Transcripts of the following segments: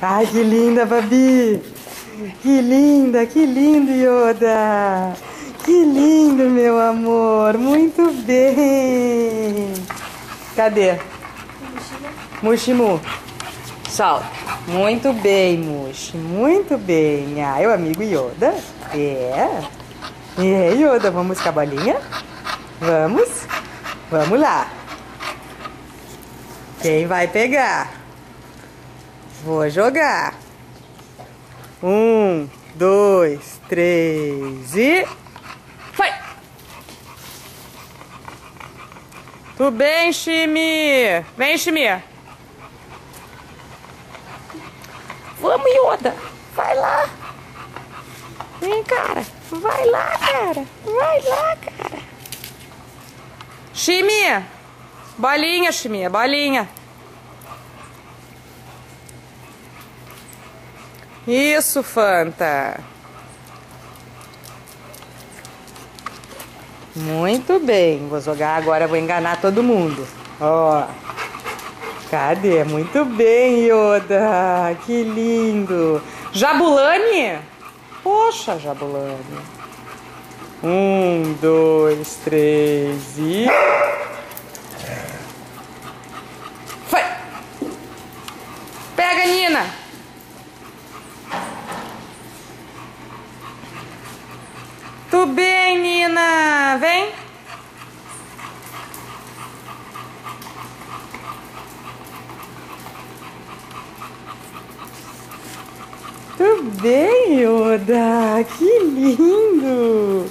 Ai, que linda, Babi! Que linda, que lindo, Yoda! Que lindo, meu amor! Muito bem! Cadê? Mushimu. Solta. Muito bem, Mushi. Muito bem. Ai, o amigo Yoda. É. É, Yoda. Vamos com a bolinha? Vamos? Vamos lá. Quem vai pegar? Vou jogar. 1, 2, 3 e... Foi! Tudo bem, Shimi? Vem, Shimi. Vamos, Yoda. Vai lá. Vem, cara. Vai lá, cara. Vai lá, cara. Shimi. Bolinha, Shimi. Bolinha. Isso, Fanta. Muito bem. Vou jogar agora, vou enganar todo mundo. Ó. Cadê? Muito bem, Yoda. Que lindo. Jabulani? Poxa, Jabulani. 1, 2, 3 e... Foi! Pega, Nina. Tudo bem, Nina. Vem. Tudo bem, Yoda. Que lindo.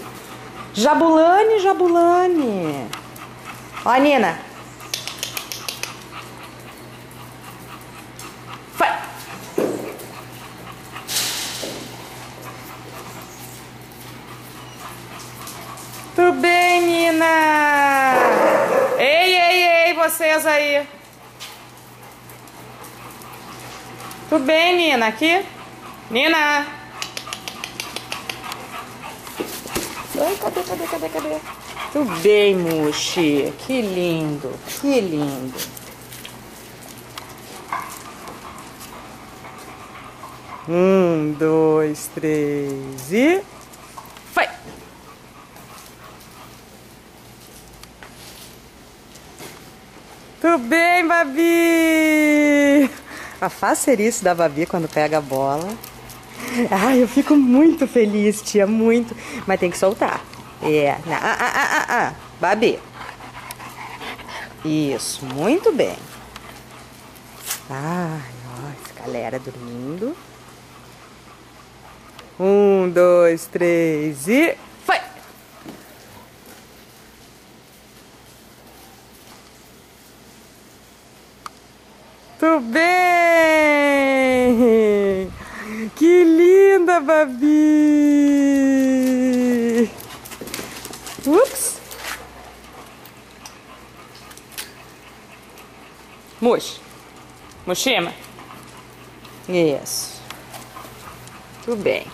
Jabulani, Jabulani. Ó, Nina. Foi. Tudo bem, Nina? Ei, ei, ei, vocês aí. Tudo bem, Nina? Aqui? Nina? Ai, cadê? Tudo bem, Mushi. Que lindo, que lindo. Um, dois, três e... Foi! Tudo bem, Babi? A facerice da Babi quando pega a bola. Ai, eu fico muito feliz, tia, muito. Mas tem que soltar. É. Babi. Isso, muito bem. Ai, ó, galera dormindo. 1, 2, 3 e... Foi! Tudo bem! Que linda, Babi! Ups! Mushima. Isso. Tudo bem.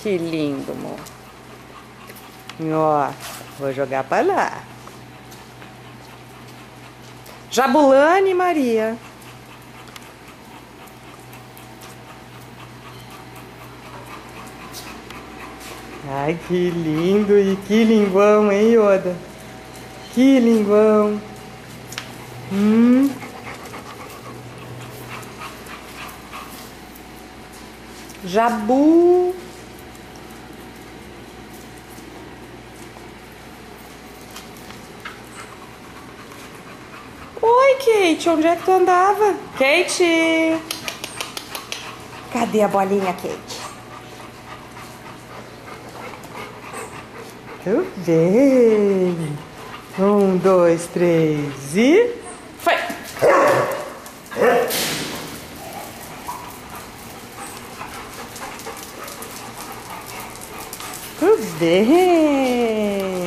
Que lindo, amor. Ó, vou jogar pra lá. Jabulani, Maria. Ai, que lindo e que linguão, hein, Yoda? Que linguão. Jabu. Oi, Kate, onde é que tu andava? Kate! Cadê a bolinha, Kate? Tudo bem. 1, 2, 3 e... Foi! Tudo bem.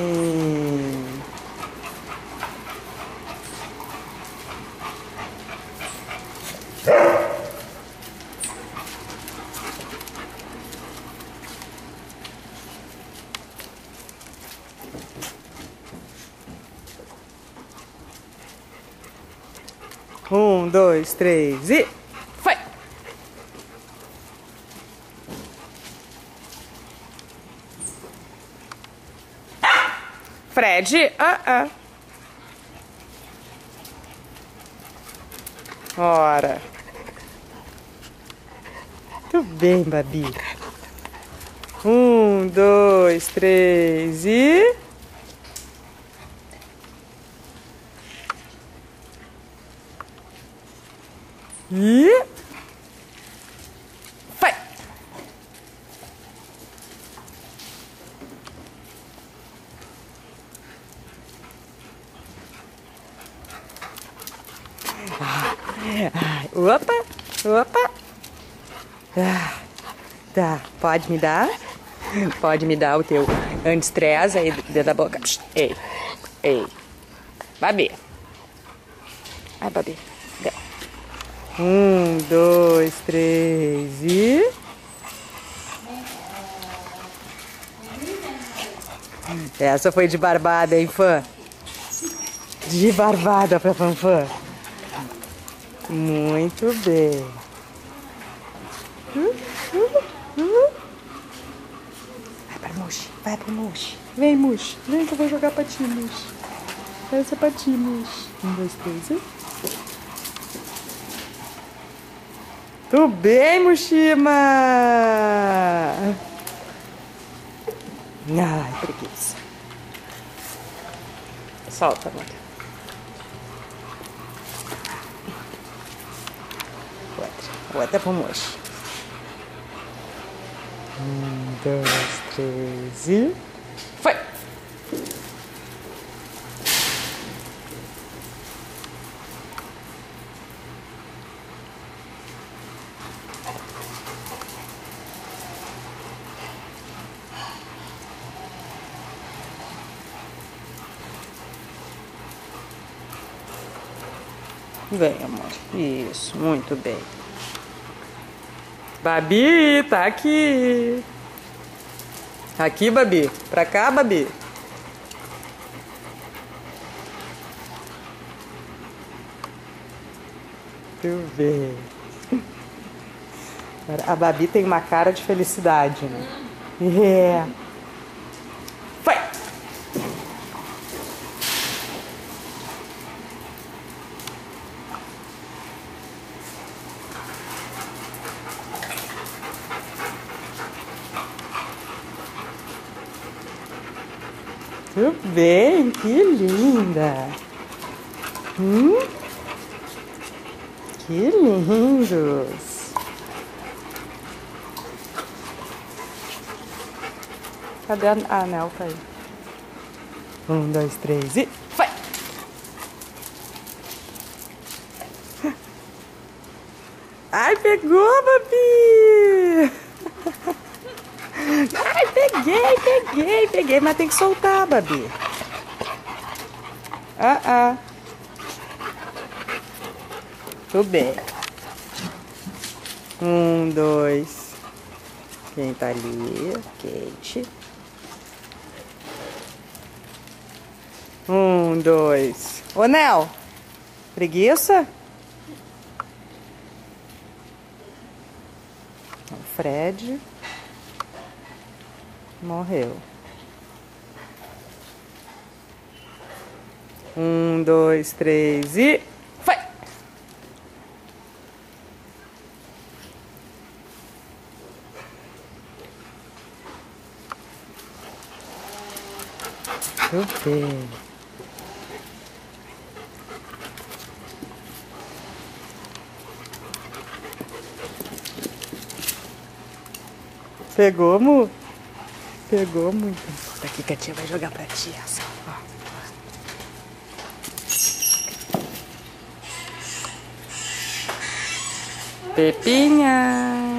1, 2, 3 e... Foi! Fred, Ora. Tudo bem, Babi. 1, 2, 3 e... Vai! Opa! Tá, pode me dar? Pode me dar o teu anti-estresse aí dentro da boca. Ei. Babi. Ai, Babi. 1, 2, 3 e... Essa foi de barbada, hein, fã? De barbada pra Fanfã. Muito bem. Vai pra Mushi. Vem, Mushi. Vem que eu vou jogar pra ti, Mushi. Essa é pra ti, Mushi. 1, 2, 3 e... Tudo bem, Mushima? Ai, preguiça. Solta, amor. Outra pro Mushi. 1, 2, 3 e... Foi! Vem, amor. Isso, muito bem. Babi, tá aqui. Aqui, Babi. Pra cá, Babi. Muito bem. A Babi tem uma cara de felicidade, né? É. Foi! Tudo bem, que linda! Que lindos! Cadê a anel? Tá aí. 1, 2, 3 e... Foi! Ai, pegou, Babi! Ai, peguei, mas tem que soltar, Babi. Tudo bem. 1, 2. Quem tá ali? Kate. 1, 2. Ô, Nel. Preguiça? O Fred. Morreu. 1, 2, 3 e... Foi! Muito bem. Pegou, Mu? Pegou muito. Tá aqui que a tia vai jogar pra ti essa. Ó. Pepinha.